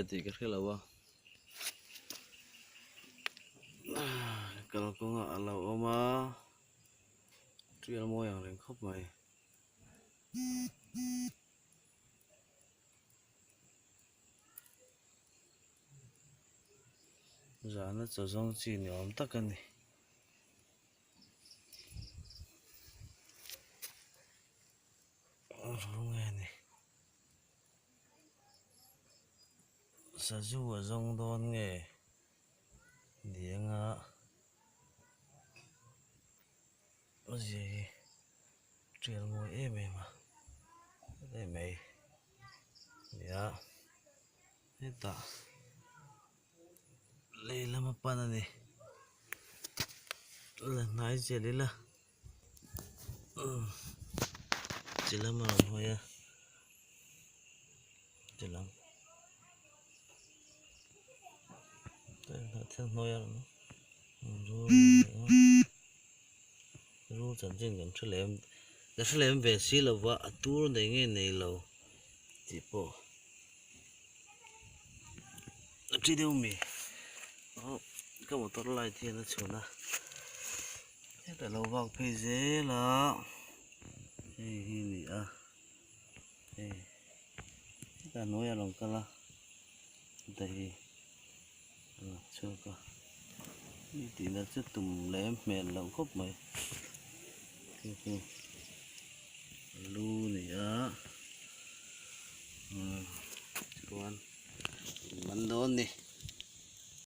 thì cái là bao kalau ko nga alaw oma trial mo yang ring khop mai giờ nó cho giống chi nhóm tất cả này nghe này sa du ở trong đón nghề điện á cái gì trial mồi em mà đây mày ya hết ta lấy làm apa này lần này chỉ đi là chỉ làm mà thôi à chỉ làm đây là theo nói à rồi chẳng chừng gần sẽ làm về xí là vợ tour để nghe này lâu chỉ bộ chỉ điều mì cái một tọt lại thì nó chốn à thế là lâu vào phê dễ là hi à ta nói lòng cả là đây chưa có đi tí là chút tùm lém mền lòng khóc mày lu này á con bắn đón đi